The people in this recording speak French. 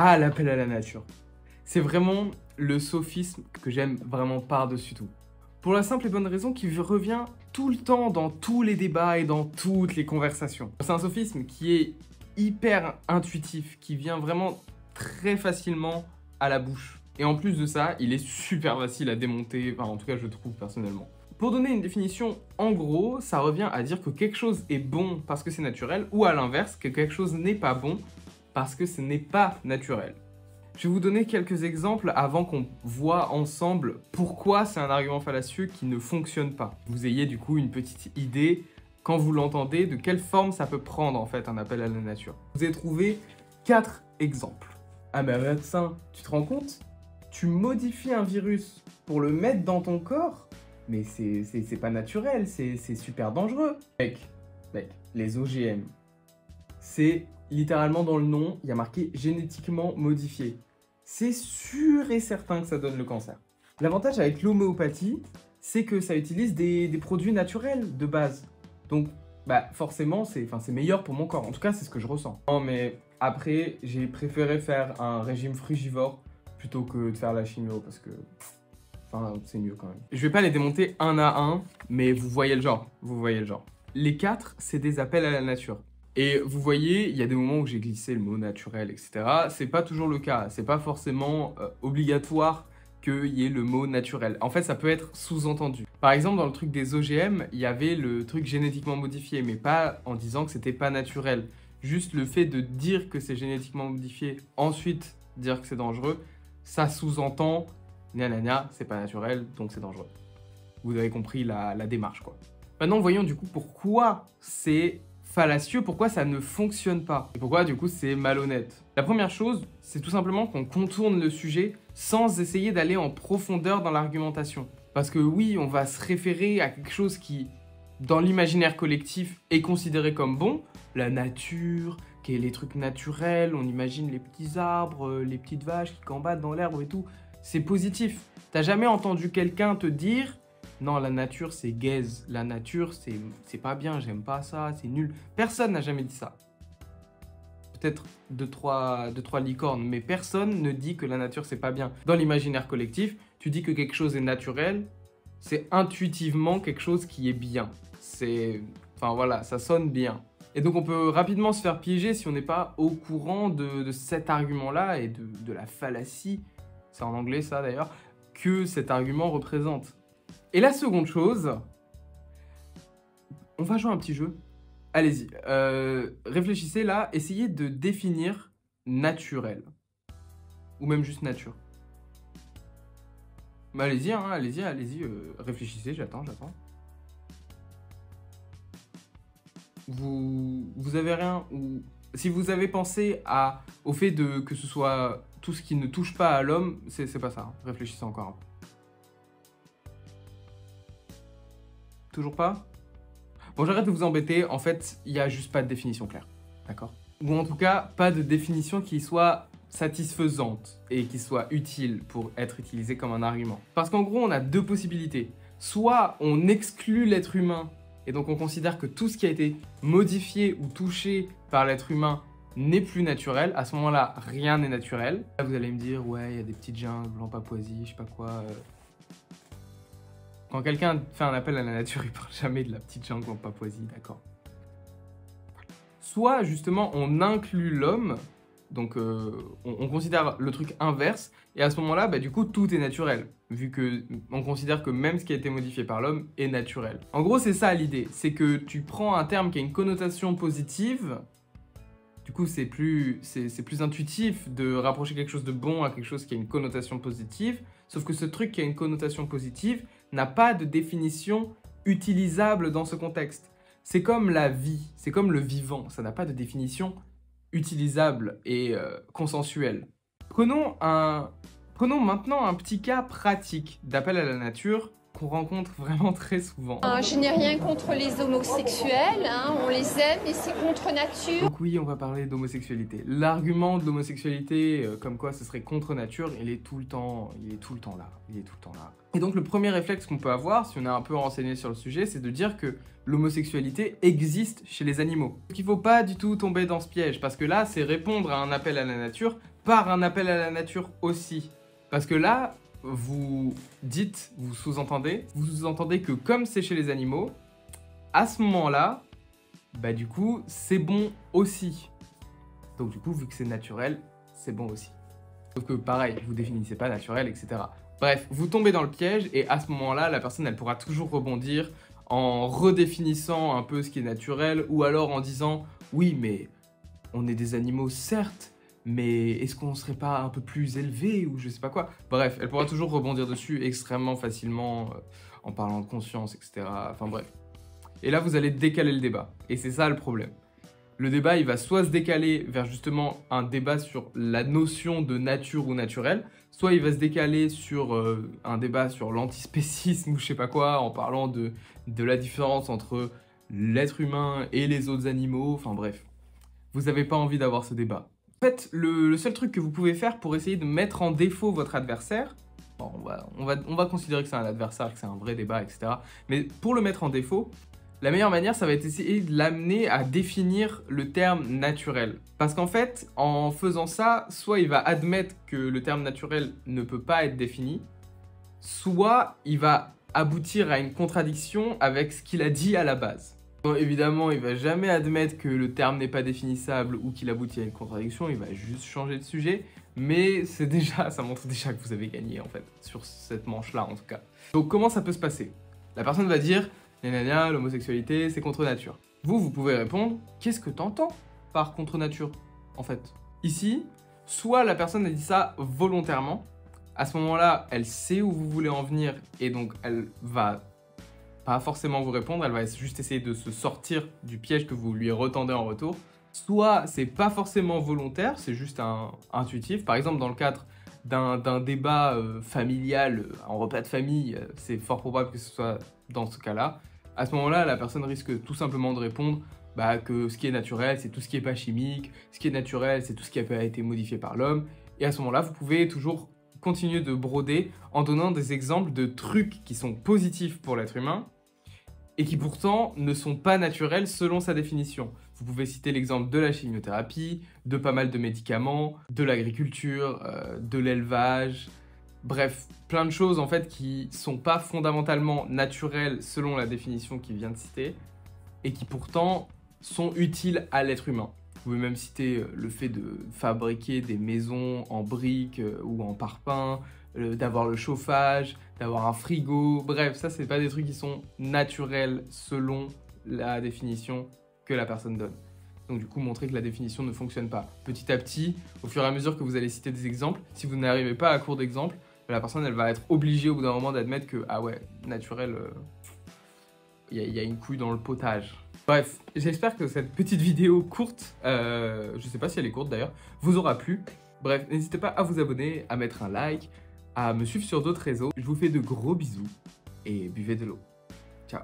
Ah, l'appel à la nature. C'est vraiment le sophisme que j'aime vraiment par-dessus tout. Pour la simple et bonne raison qu'il revient tout le temps dans tous les débats et dans toutes les conversations. C'est un sophisme qui est hyper intuitif, qui vient vraiment très facilement à la bouche. Et en plus de ça, il est super facile à démonter, enfin en tout cas je trouve personnellement. Pour donner une définition, en gros, ça revient à dire que quelque chose est bon parce que c'est naturel, ou à l'inverse, que quelque chose n'est pas bon parce que ce n'est pas naturel. Je vais vous donner quelques exemples avant qu'on voit ensemble pourquoi c'est un argument fallacieux qui ne fonctionne pas. Vous ayez du coup une petite idée, quand vous l'entendez, de quelle forme ça peut prendre en fait un appel à la nature. Vous avez trouvé 4 exemples. Ah mais médecin, tu te rends compte? Tu modifies un virus pour le mettre dans ton corps? Mais c'est pas naturel, c'est super dangereux. Mec, les OGM, c'est littéralement dans le nom, il y a marqué génétiquement modifié. C'est sûr et certain que ça donne le cancer. L'avantage avec l'homéopathie, c'est que ça utilise des produits naturels de base. Donc, forcément, c'est meilleur pour mon corps. En tout cas, c'est ce que je ressens. Non, mais après, j'ai préféré faire un régime frugivore plutôt que de faire la chimio parce que... Enfin, c'est mieux quand même. Je vais pas les démonter un à un, mais vous voyez le genre. Vous voyez le genre. Les 4, c'est des appels à la nature. Et vous voyez, il y a des moments où j'ai glissé le mot naturel, etc. C'est pas toujours le cas. C'est pas forcément obligatoire qu'il y ait le mot naturel. En fait, ça peut être sous-entendu. Par exemple, dans le truc des OGM, il y avait le truc génétiquement modifié, mais pas en disant que c'était pas naturel. Juste le fait de dire que c'est génétiquement modifié, ensuite dire que c'est dangereux, ça sous-entend c'est pas naturel, donc c'est dangereux. Vous avez compris la démarche, quoi. Maintenant, voyons du coup pourquoi c'est fallacieux, pourquoi ça ne fonctionne pas, et pourquoi du coup c'est malhonnête. La première chose, c'est tout simplement qu'on contourne le sujet sans essayer d'aller en profondeur dans l'argumentation. Parce que oui, on va se référer à quelque chose qui, dans l'imaginaire collectif, est considéré comme bon, la nature, les trucs naturels, on imagine les petits arbres, les petites vaches qui combattent dans l'herbe et tout, c'est positif. T'as jamais entendu quelqu'un te dire non, la nature, c'est gaze. La nature, c'est pas bien, j'aime pas ça, c'est nul. Personne n'a jamais dit ça. Peut-être deux, trois licornes, mais personne ne dit que la nature, c'est pas bien. Dans l'imaginaire collectif, tu dis que quelque chose est naturel, c'est intuitivement quelque chose qui est bien. Enfin voilà, ça sonne bien. Et donc on peut rapidement se faire piéger si on n'est pas au courant de cet argument-là et de la fallacie, c'est en anglais ça d'ailleurs, que cet argument représente. Et la seconde chose, on va jouer un petit jeu. Allez-y, réfléchissez là, essayez de définir naturel. Ou même juste nature. Allez-y, hein, allez-y, réfléchissez, j'attends. Vous avez rien, ou si vous avez pensé au fait que ce soit tout ce qui ne touche pas à l'homme, c'est pas ça, hein. Réfléchissez encore un peu. Toujours pas? Bon, j'arrête de vous embêter, en fait, il n'y a juste pas de définition claire, d'accord? Ou en tout cas, pas de définition qui soit satisfaisante et qui soit utile pour être utilisée comme un argument. Parce qu'en gros, on a deux possibilités. Soit on exclut l'être humain, et donc on considère que tout ce qui a été modifié ou touché par l'être humain n'est plus naturel. À ce moment-là, rien n'est naturel. Là, vous allez me dire, ouais, il y a des petites jungles en Papouasie, je sais pas quoi... Quand quelqu'un fait un appel à la nature, il parle jamais de la petite jungle en Papouasie, d'accord? Soit, justement, on inclut l'homme, donc on considère le truc inverse, et à ce moment-là, du coup, tout est naturel, vu qu'on considère que même ce qui a été modifié par l'homme est naturel. En gros, c'est ça l'idée, c'est que tu prends un terme qui a une connotation positive, du coup, c'est plus intuitif de rapprocher quelque chose de bon à quelque chose qui a une connotation positive, sauf que ce truc qui a une connotation positive n'a pas de définition utilisable dans ce contexte. C'est comme la vie, c'est comme le vivant, ça n'a pas de définition utilisable et consensuelle. Prenons maintenant un petit cas pratique d'appel à la nature qu'on rencontre vraiment très souvent. Je n'ai rien contre les homosexuels, hein, on les aime et c'est contre nature. Donc oui, on va parler d'homosexualité. L'argument de l'homosexualité, comme quoi ce serait contre nature, il est tout le temps là. Et donc le premier réflexe qu'on peut avoir, si on est un peu renseigné sur le sujet, c'est de dire que l'homosexualité existe chez les animaux. Donc il ne faut pas du tout tomber dans ce piège, parce que là, c'est répondre à un appel à la nature par un appel à la nature aussi. Parce que là, vous sous-entendez que comme c'est chez les animaux, à ce moment-là, bah du coup, c'est bon aussi. Donc du coup, vu que c'est naturel, c'est bon aussi. Sauf que pareil, vous définissez pas naturel, etc. Bref, vous tombez dans le piège et à ce moment-là, la personne, elle pourra toujours rebondir en redéfinissant un peu ce qui est naturel ou alors en disant « Oui, mais on est des animaux, certes, mais est-ce qu'on serait pas un peu plus élevé ou je sais pas quoi ?» Bref, elle pourra toujours rebondir dessus extrêmement facilement en parlant de conscience, etc. Enfin bref. Et là, vous allez décaler le débat. Et c'est ça le problème. Le débat, il va soit se décaler vers justement un débat sur la notion de nature ou naturel, soit il va se décaler sur un débat sur l'antispécisme ou je sais pas quoi, en parlant de la différence entre l'être humain et les autres animaux, enfin bref. Vous n'avez pas envie d'avoir ce débat. En fait, le seul truc que vous pouvez faire pour essayer de mettre en défaut votre adversaire, bon, on va considérer que c'est un adversaire, que c'est un vrai débat, etc. Mais pour le mettre en défaut, la meilleure manière, ça va être essayer de l'amener à définir le terme naturel. Parce qu'en fait, en faisant ça, soit il va admettre que le terme naturel ne peut pas être défini, soit il va aboutir à une contradiction avec ce qu'il a dit à la base. Bon, évidemment, il va jamais admettre que le terme n'est pas définissable ou qu'il aboutit à une contradiction, il va juste changer de sujet, mais ça montre déjà que vous avez gagné en fait, sur cette manche-là en tout cas. Donc comment ça peut se passer? La personne va dire l'homosexualité, c'est contre nature. Vous pouvez répondre, qu'est-ce que t'entends par contre nature, en fait? Ici, soit la personne a dit ça volontairement, à ce moment-là, elle sait où vous voulez en venir, et donc elle va pas forcément vous répondre, elle va juste essayer de se sortir du piège que vous lui retendez en retour. Soit c'est pas forcément volontaire, c'est juste intuitif. Par exemple, dans le cadre d'un débat familial, en repas de famille, c'est fort probable que ce soit dans ce cas-là. À ce moment-là, la personne risque tout simplement de répondre que ce qui est naturel, c'est tout ce qui n'est pas chimique, ce qui est naturel, c'est tout ce qui a été modifié par l'homme. Et à ce moment-là, vous pouvez toujours continuer de broder en donnant des exemples de trucs qui sont positifs pour l'être humain et qui pourtant ne sont pas naturels selon sa définition. Vous pouvez citer l'exemple de la chimiothérapie, de pas mal de médicaments, de l'agriculture, de l'élevage, bref, plein de choses en fait qui sont pas fondamentalement naturelles selon la définition qu'il vient de citer et qui pourtant sont utiles à l'être humain. Vous pouvez même citer le fait de fabriquer des maisons en briques ou en parpaing, d'avoir le chauffage, d'avoir un frigo, bref, ça c'est pas des trucs qui sont naturels selon la définition que la personne donne. Donc du coup, montrer que la définition ne fonctionne pas. Petit à petit, au fur et à mesure que vous allez citer des exemples, si vous n'arrivez pas à court d'exemples, la personne elle va être obligée au bout d'un moment d'admettre que ah ouais, naturel, il y a une couille dans le potage. Bref, j'espère que cette petite vidéo courte, je sais pas si elle est courte d'ailleurs, vous aura plu. Bref, n'hésitez pas à vous abonner, à mettre un like, à me suivre sur d'autres réseaux. Je vous fais de gros bisous et buvez de l'eau. Ciao.